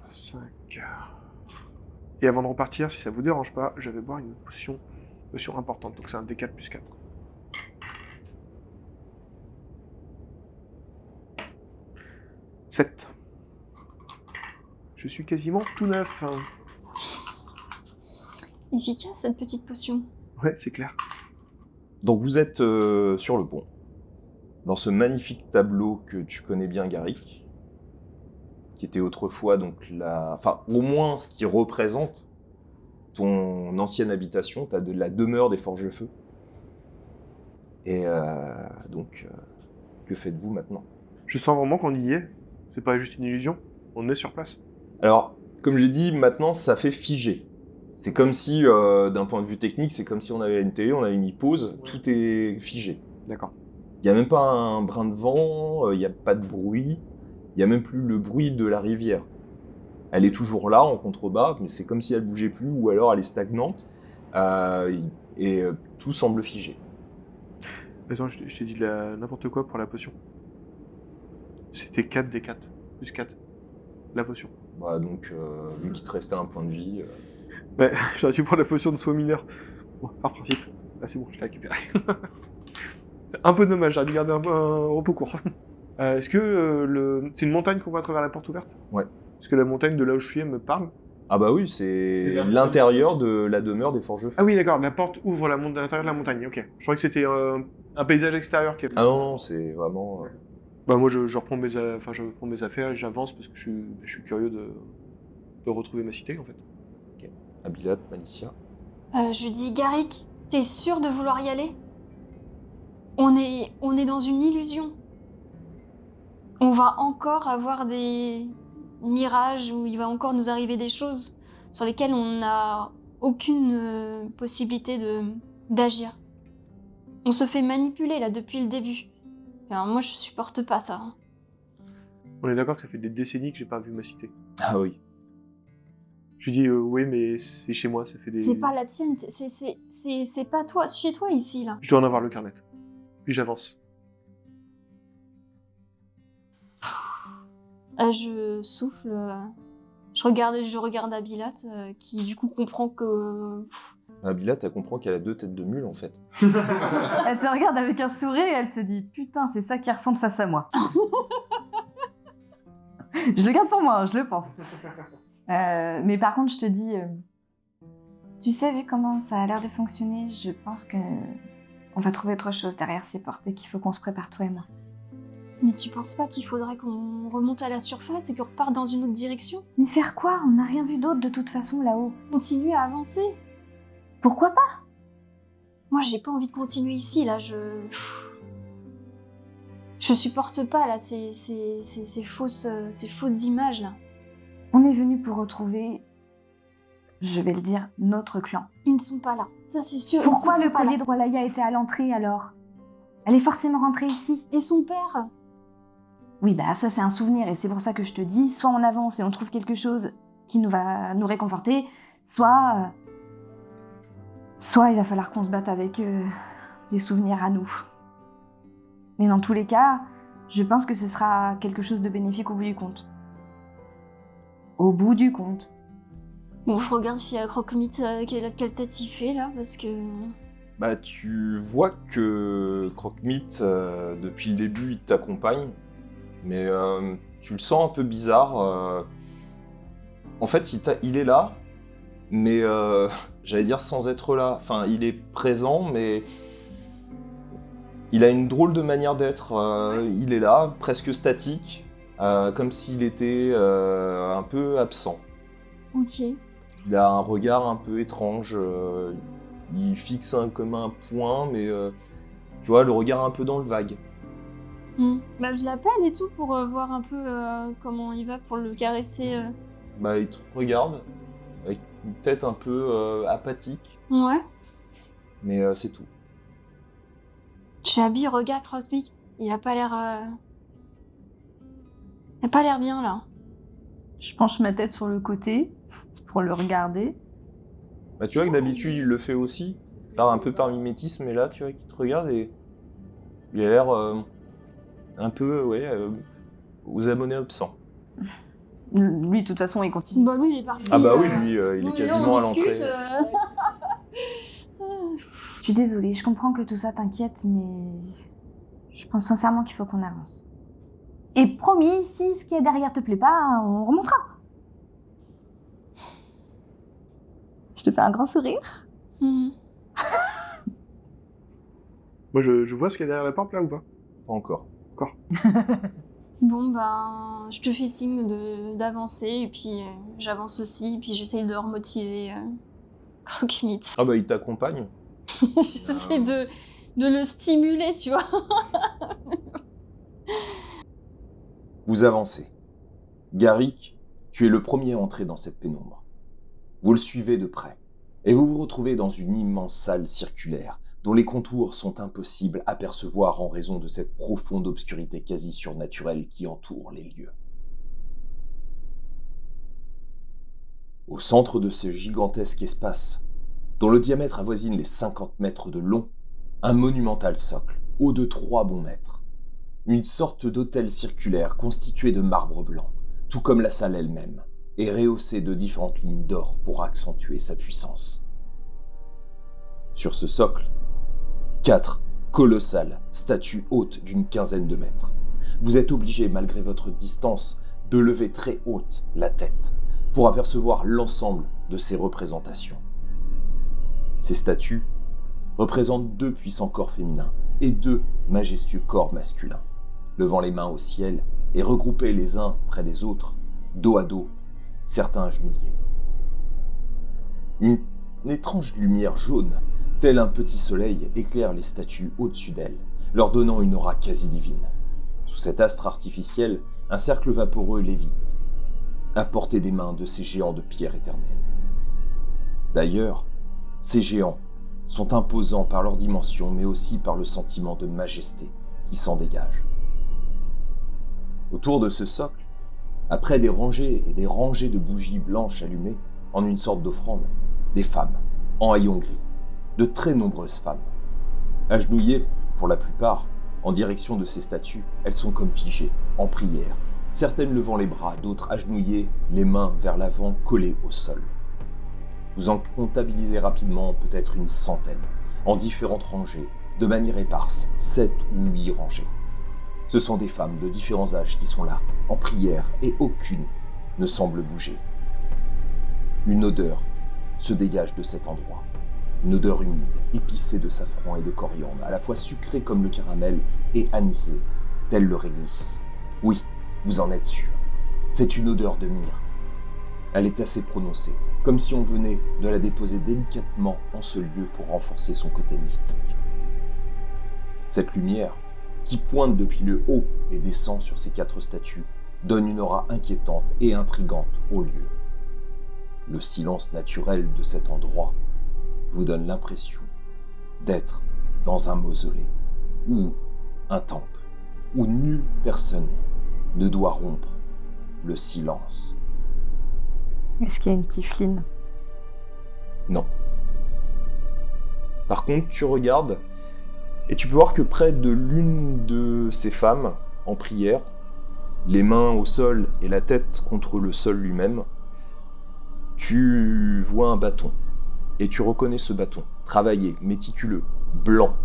5. Et avant de repartir, si ça vous dérange pas, je vais boire une potion importante. Donc c'est un D4 plus 4. « 7. Je suis quasiment tout neuf. Hein. Efficace cette petite potion. Ouais, c'est clair. Donc vous êtes sur le pont, dans ce magnifique tableau que tu connais bien, Garrick, qui était autrefois donc enfin au moins ce qui représente ton ancienne habitation, la demeure des Forges-Feu. Et donc, que faites-vous maintenant? Je sens vraiment qu'on y est. C'est pas juste une illusion. On est sur place. Alors, comme j'ai dit, maintenant ça fait figé. C'est comme si, d'un point de vue technique, c'est comme si on avait une télé, on avait mis pause, Ouais. tout est figé. D'accord. Il n'y a même pas un brin de vent, il n'y a pas de bruit, il n'y a même plus le bruit de la rivière. Elle est toujours là, en contrebas, mais c'est comme si elle bougeait plus, ou alors elle est stagnante, et tout semble figé. Attends, je t'ai dit n'importe quoi pour la potion. C'était 4 D4. Plus 4. La potion. Bah, donc, vu qu'il te restait un point de vie... Ouais, j'aurais dû prendre la potion de soin mineur. Bon, par principe. Là, c'est bon, je l'ai récupéré. Un peu dommage, j'aurais dû garder un repos court. Est-ce que c'est une montagne qu'on voit à travers la porte ouverte? Ouais. Est-ce que la montagne de là où je suis, elle me parle? Ah bah oui, C'est c'est la- l'intérieur de la demeure des Forges-Feu. Ah oui, d'accord, la porte ouvre l'intérieur de la montagne, ok. Je croyais que c'était un paysage extérieur qui avait... Ah non, non, c'est vraiment... Bah moi, je reprends je prends mes affaires et j'avance parce que je suis curieux de retrouver ma cité, en fait. Abilat, Malicia. Je lui dis, Garrick, t'es sûr de vouloir y aller? On est dans une illusion. On va encore avoir des mirages où il va encore nous arriver des choses sur lesquelles on n'a aucune possibilité d'agir. On se fait manipuler là depuis le début. Enfin, moi je supporte pas ça. Hein. On est d'accord que ça fait des décennies que j'ai pas vu ma cité. Ah oui. Je lui dis, oui, mais c'est chez moi, ça fait des... C'est pas la tienne, c'est pas toi, chez toi ici là. Je dois en avoir le carnet. Puis j'avance. Je souffle, je regarde Abilat qui du coup comprend que... Abilat, elle comprend qu'elle a 2 têtes de mule, en fait. Elle te regarde avec un sourire et elle se dit putain, c'est ça qui ressemble face à moi. Je le garde pour moi, hein, je le pense. Mais par contre, je te dis, tu sais, vu comment ça a l'air de fonctionner, je pense que on va trouver autre chose derrière ces portes et qu'il faut qu'on se prépare, toi et moi. Mais tu penses pas qu'il faudrait qu'on remonte à la surface et qu'on reparte dans une autre direction? Mais faire quoi? On n'a rien vu d'autre de toute façon là-haut. Continuer à avancer? Pourquoi pas? Moi j'ai pas envie de continuer ici là, je supporte pas là ces fausses images là. On est venu pour retrouver, je vais le dire, notre clan. Ils ne sont pas là, ça c'est sûr. Pourquoi ils ne le sont pas collier là. de Roalaya était à l'entrée alors? Elle est forcément rentrée ici. Et son père? Oui, bah ça c'est un souvenir et c'est pour ça que je te dis, soit on avance et on trouve quelque chose qui va nous réconforter, soit il va falloir qu'on se batte avec des souvenirs à nous. Mais dans tous les cas, je pense que ce sera quelque chose de bénéfique au bout du compte. Au bout du compte. Bon, je regarde s'il y a Croque-Mite, quelle tête il fait là, parce que... Bah, tu vois que Croque-Mite, depuis le début, il t'accompagne, mais tu le sens un peu bizarre. En fait, il est là, mais j'allais dire sans être là. Enfin, il est présent, mais il a une drôle de manière d'être. Il est là, presque statique, comme s'il était un peu absent. Ok. Il a un regard un peu étrange. Il fixe comme un point, mais tu vois, le regard un peu dans le vague. Bah je l'appelle et tout pour voir un peu comment il va, pour le caresser. Bah, il te regarde avec une tête un peu apathique, Ouais. mais c'est tout. Chabi regarde Croque-Mite, il a pas l'air... Il a pas l'air bien là. Je penche ma tête sur le côté pour le regarder. Bah, tu vois que d'habitude, il le fait aussi, un peu par mimétisme, mais là, tu vois qu'il te regarde et il a l'air un peu, aux abonnés absents. Lui, de toute façon, il continue. Bah lui, il est parti. Ah bah oui, lui, il oui, est quasiment on à l'entrée. discute, Je suis désolée, je comprends que tout ça t'inquiète, mais je pense sincèrement qu'il faut qu'on avance. Et promis, si ce qui est derrière te plaît pas, on remontera. Je te fais un grand sourire. Mhm. Moi, je vois ce qu'il y a derrière la porte, là, ou pas? Pas encore. Bon, ben, je te fais signe d'avancer, et puis j'avance aussi, et puis j'essaye de remotiver Croque-Mite. Ah bah, il t'accompagne. J'essaie de le stimuler, tu vois. Vous avancez. Garrick, tu es le premier à entrer dans cette pénombre. Vous le suivez de près, et vous vous retrouvez dans une immense salle circulaire, dont les contours sont impossibles à percevoir en raison de cette profonde obscurité quasi surnaturelle qui entoure les lieux. Au centre de ce gigantesque espace, dont le diamètre avoisine les 50 mètres de long, un monumental socle, haut de 3 bons mètres. Une sorte d'autel circulaire constitué de marbre blanc, tout comme la salle elle-même, et rehaussé de différentes lignes d'or pour accentuer sa puissance. Sur ce socle, 4 colossales statues hautes d'une quinzaine de mètres. Vous êtes obligé, malgré votre distance, de lever très haute la tête pour apercevoir l'ensemble de ces représentations. Ces statues représentent 2 puissants corps féminins et 2 majestueux corps masculins, levant les mains au ciel et regroupés les uns près des autres, dos à dos, certains agenouillés. Une étrange lumière jaune, tel un petit soleil, éclaire les statues au-dessus d'elles, leur donnant une aura quasi divine. Sous cet astre artificiel, un cercle vaporeux lévite, à portée des mains de ces géants de pierre éternelle. D'ailleurs, ces géants sont imposants par leur dimension, mais aussi par le sentiment de majesté qui s'en dégage. Autour de ce socle, après des rangées et des rangées de bougies blanches allumées en une sorte d'offrande, des femmes, en haillons gris, de très nombreuses femmes. Agenouillées, pour la plupart, en direction de ces statues, elles sont comme figées, en prière, certaines levant les bras, d'autres agenouillées, les mains vers l'avant collées au sol. Vous en comptabilisez rapidement peut-être une centaine, en différentes rangées, de manière éparse, 7 ou 8 rangées. Ce sont des femmes de différents âges qui sont là, en prière, et aucune ne semble bouger. Une odeur se dégage de cet endroit. Une odeur humide, épicée de safran et de coriandre, à la fois sucrée comme le caramel et anisée, tel le réglisse. Oui, vous en êtes sûr. C'est une odeur de myrrhe. Elle est assez prononcée, comme si on venait de la déposer délicatement en ce lieu pour renforcer son côté mystique. Cette lumière, qui pointe depuis le haut et descend sur ces 4 statues, donne une aura inquiétante et intrigante au lieu. Le silence naturel de cet endroit vous donne l'impression d'être dans un mausolée ou un temple où nulle personne ne doit rompre le silence. Est-ce qu'il y a une tiefline? Non. Par contre, tu regardes et tu peux voir que près de l'une de ces femmes, en prière, les mains au sol et la tête contre le sol lui-même, tu vois un bâton. Et tu reconnais ce bâton, travaillé, méticuleux, blanc.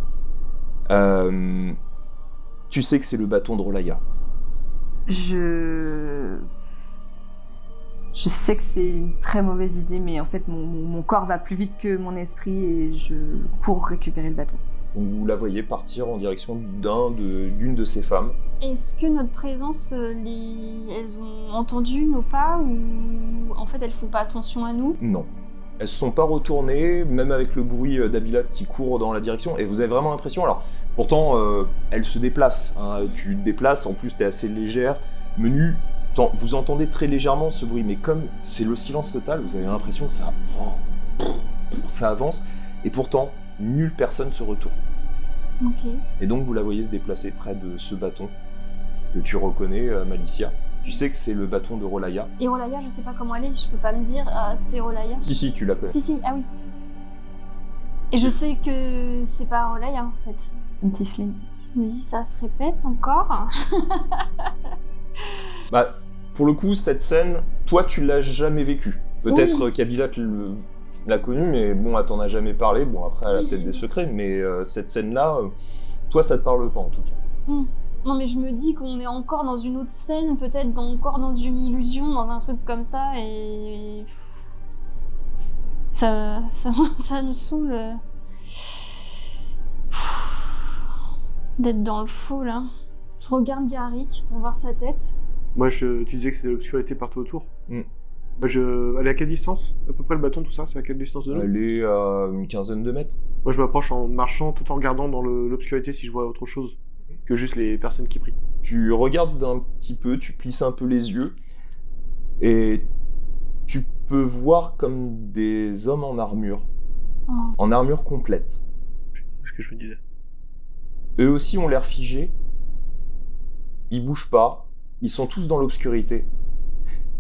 Tu sais que c'est le bâton de Rolaya. Je sais que c'est une très mauvaise idée, mais en fait, mon corps va plus vite que mon esprit et je cours récupérer le bâton. Donc vous la voyez partir en direction d'une de ces femmes. Est-ce que notre présence, elles ont entendu nos pas, ou en fait elles font pas attention à nous? Non. Elles se sont pas retournées, même avec le bruit d'Abilat qui court dans la direction, et vous avez vraiment l'impression, alors pourtant elles se déplacent, hein, tu te déplaces, en plus t'es assez légère, menu, vous entendez très légèrement ce bruit, mais comme c'est le silence total, vous avez l'impression que ça avance, et pourtant nulle personne se retourne. Ok. Et donc vous la voyez se déplacer près de ce bâton, que tu reconnais, Malicia. Tu sais que c'est le bâton de Rolaya. Et Rolaya, je sais pas comment elle est, je peux pas me dire c'est Rolaya. Si, tu la connais. Si, ah oui. Et je sais que c'est pas Rolaya en fait. Une Tisseline. Je me dis, ça se répète encore. Bah, pour le coup, cette scène, toi, tu l'as jamais vécue. Peut-être Oui. Kabila l'a connue, mais bon, elle t'en a jamais parlé. Bon, après, elle a Oui. peut-être des secrets, mais cette scène-là, toi, ça te parle pas en tout cas. Non mais je me dis qu'on est encore dans une autre scène, peut-être encore dans une illusion, dans un truc comme ça, et... Ça me saoule d'être dans le faux, là. Je regarde Garrick pour voir sa tête. Moi, tu disais que c'était l'obscurité partout autour. Mm. Elle est à quelle distance? À peu près le bâton, tout ça? C'est à quelle distance de nous? Elle est à une quinzaine de mètres. Moi, je m'approche en marchant, tout en regardant dans l'obscurité si je vois autre chose que juste les personnes qui prient. Tu regardes un petit peu, tu plisses un peu les yeux, et tu peux voir comme des hommes en armure complète. C'est ce que je me disais. Eux aussi ont l'air figés, ils bougent pas, ils sont tous dans l'obscurité.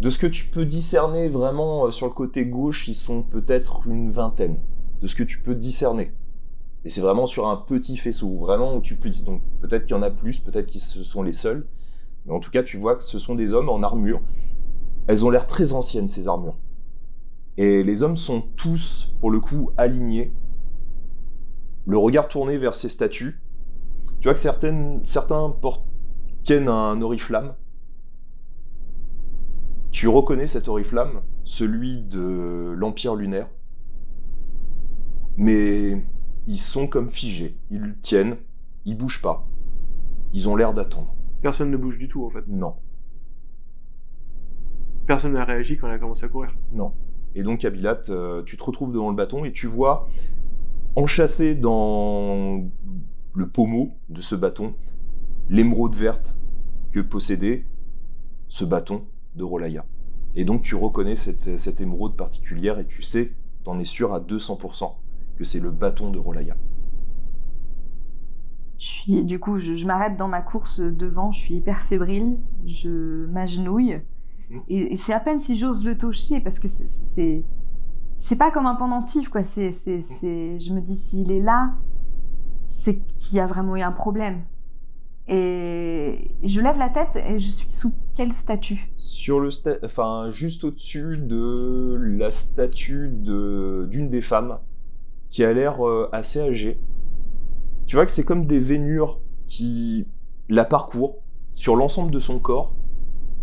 De ce que tu peux discerner vraiment sur le côté gauche, ils sont peut-être une vingtaine, de ce que tu peux discerner. Et c'est vraiment sur un petit faisceau, vraiment où tu plisses. Donc peut-être qu'il y en a plus, peut-être qu'ils sont les seuls. Mais en tout cas, tu vois que ce sont des hommes en armure. Elles ont l'air très anciennes, ces armures. Et les hommes sont tous, pour le coup, alignés. Le regard tourné vers ces statues. Tu vois que certains tiennent un oriflamme. Tu reconnais cet oriflamme, celui de l'Empire lunaire. Mais ils sont comme figés. Ils le tiennent, ils bougent pas. Ils ont l'air d'attendre. Personne ne bouge du tout, en fait. Non, Personne n'a réagi quand elle a commencé à courir. non. Et donc, Abilat, tu te retrouves devant le bâton et tu vois, enchâssé dans le pommeau de ce bâton, l'émeraude verte que possédait ce bâton de Rolaya. Et donc, tu reconnais cette émeraude particulière et tu sais, t'en es sûr à 200%, que c'est le bâton de Rolaya. Du coup, je m'arrête dans ma course devant, je suis hyper fébrile, je m'agenouille. Et c'est à peine si j'ose le toucher, parce que c'est pas comme un pendentif, quoi. Je me dis, s'il est là, c'est qu'il y a vraiment eu un problème. Et je lève la tête et je suis sous quelle statue? Sur juste au-dessus de la statue d'une des femmes, qui a l'air assez âgée. Tu vois que c'est comme des veinures qui la parcourent sur l'ensemble de son corps.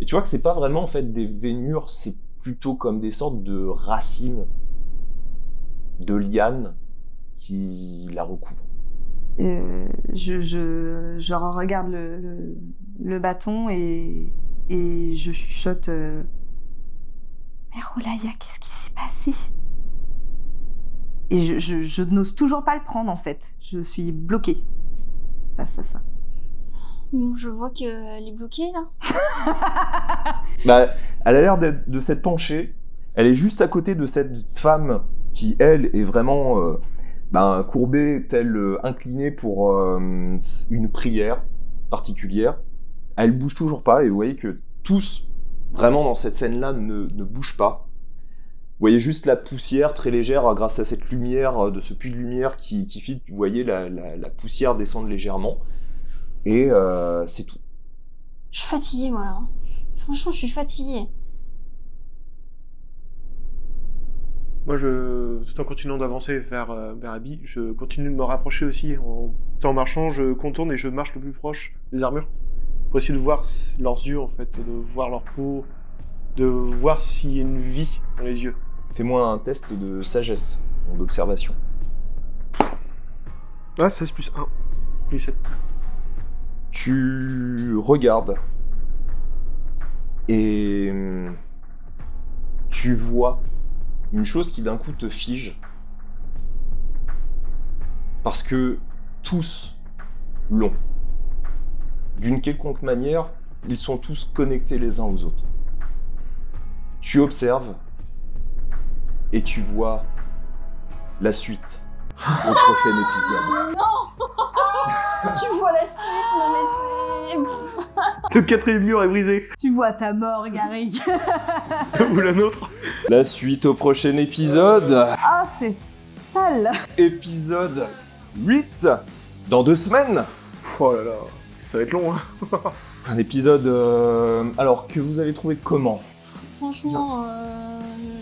Et tu vois que c'est pas vraiment en fait des veinures, c'est plutôt comme des sortes de racines, de lianes qui la recouvrent. Je regarde le bâton et je chuchote. Mais Rolaya, qu'est-ce qui s'est passé? Et je n'ose toujours pas le prendre en fait. Je suis bloquée face à ça. Bon, je vois qu'elle est bloquée, là. Bah, elle a l'air de s'être penchée. Elle est juste à côté de cette femme qui, elle, est vraiment courbée, telle inclinée pour une prière particulière. Elle bouge toujours pas et vous voyez que tous, vraiment dans cette scène-là, ne bougent pas. Vous voyez juste la poussière très légère grâce à cette lumière, de ce puits de lumière qui filtre. Vous voyez la poussière descendre légèrement. Et c'est tout. Je suis fatiguée, moi, là. Franchement, je suis fatiguée. Moi, tout en continuant d'avancer vers Abby, je continue de me rapprocher aussi. En marchant, je contourne et je marche le plus proche des armures. Pour essayer de voir leurs yeux, en fait, de voir leur peau, de voir s'il y a une vie dans les yeux. Fais-moi un test de sagesse, d'observation. Ah, 16 plus 1. Plus 7. Tu regardes et tu vois une chose qui d'un coup te fige parce que tous l'ont. D'une quelconque manière, ils sont tous connectés les uns aux autres. Tu observes et tu vois la suite au prochain épisode. Tu vois la suite, non mais Le 4e mur est brisé. Tu vois ta mort, Garrick. Ou la nôtre. La suite au prochain épisode. Ah, c'est sale. Épisode 8. Dans 2 semaines. Oh là là, ça va être long, hein. Un épisode alors que vous avez trouvé comment? Franchement,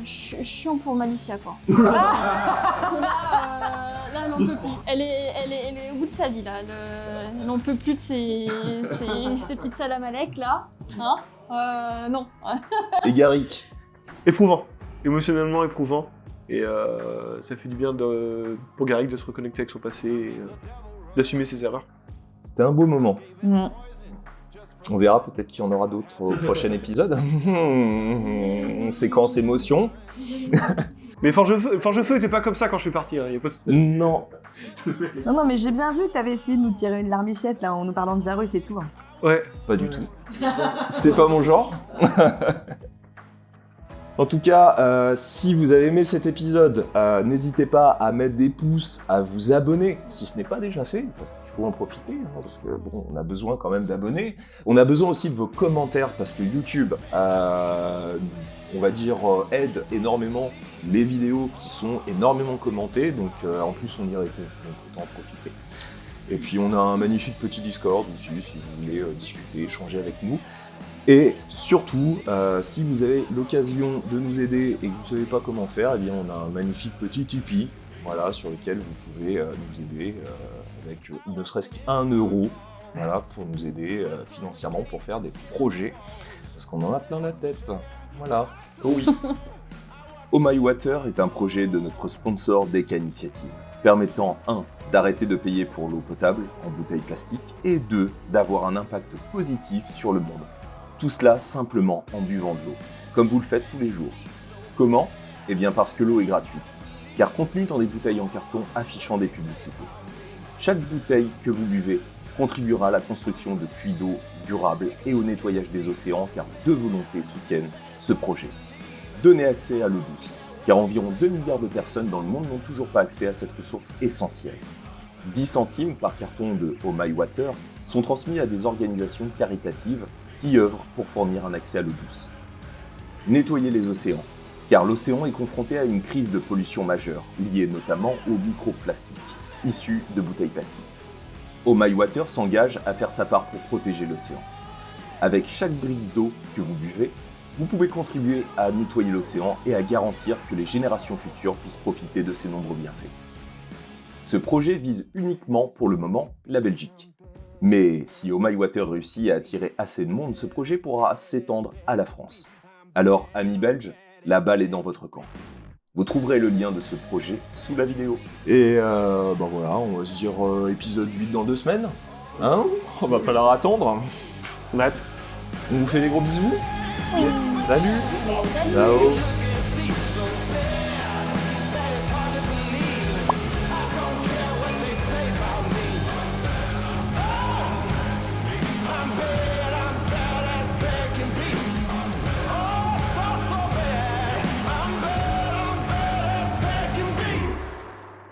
chiant pour Malicia, quoi. Parce que là, elle n'en peut plus. Elle est au bout de sa vie, là. Elle n'en peut plus de ses petites salamalek, là. Hein non. Et Garrick? Éprouvant. Émotionnellement éprouvant. Et ça fait du bien pour Garrick de se reconnecter avec son passé et d'assumer ses erreurs. C'était un beau moment. Mm. On verra, peut-être qu'il y en aura d'autres au prochain épisode. Séquence émotion. Mais Forge Feu était pas comme ça quand je suis parti, hein. Y a pas de... Non. Non, mais j'ai bien vu que t'avais essayé de nous tirer une larmichette, là, en nous parlant de Zarus et tout. Hein. Ouais. Pas du tout. C'est pas mon genre. En tout cas, si vous avez aimé cet épisode, n'hésitez pas à mettre des pouces, à vous abonner, si ce n'est pas déjà fait, parce qu'il faut en profiter, hein, parce que bon, on a besoin quand même d'abonnés. On a besoin aussi de vos commentaires, parce que YouTube, on va dire, aide énormément les vidéos qui sont énormément commentées, donc en plus on y répond, donc autant en profiter. Et puis on a un magnifique petit Discord aussi, si vous voulez discuter, échanger avec nous. Et surtout, si vous avez l'occasion de nous aider et que vous ne savez pas comment faire, eh bien on a un magnifique petit Tipeee, voilà, sur lequel vous pouvez nous aider avec ne serait-ce qu'1 euro, voilà, pour nous aider financièrement pour faire des projets, parce qu'on en a plein la tête. Voilà. Oh oui. Oh My Water est un projet de notre sponsor Deka Initiative, permettant 1. D'arrêter de payer pour l'eau potable en bouteilles plastiques, et 2. D'avoir un impact positif sur le monde. Tout cela simplement en buvant de l'eau, comme vous le faites tous les jours. Comment? Eh bien parce que l'eau est gratuite, car contenue dans des bouteilles en carton affichant des publicités. Chaque bouteille que vous buvez contribuera à la construction de puits d'eau durables et au nettoyage des océans, car 2 volontés soutiennent ce projet. Donner accès à l'eau douce, car environ 2 milliards de personnes dans le monde n'ont toujours pas accès à cette ressource essentielle. 10 centimes par carton de Oh My Water sont transmis à des organisations caritatives qui œuvrent pour fournir un accès à l'eau douce. Nettoyer les océans, car l'océan est confronté à une crise de pollution majeure, liée notamment aux microplastiques, issus de bouteilles plastiques. Oh My Water s'engage à faire sa part pour protéger l'océan. Avec chaque brique d'eau que vous buvez, vous pouvez contribuer à nettoyer l'océan et à garantir que les générations futures puissent profiter de ses nombreux bienfaits. Ce projet vise uniquement, pour le moment, la Belgique. Mais si Oh My Water réussit à attirer assez de monde, ce projet pourra s'étendre à la France. Alors, amis belges, la balle est dans votre camp. Vous trouverez le lien de ce projet sous la vidéo. Et ben voilà, on va se dire épisode 8 dans 2 semaines. Hein? On va falloir attendre. On a hâte. On vous fait des gros bisous. Yes. Salut. Salut. Ciao.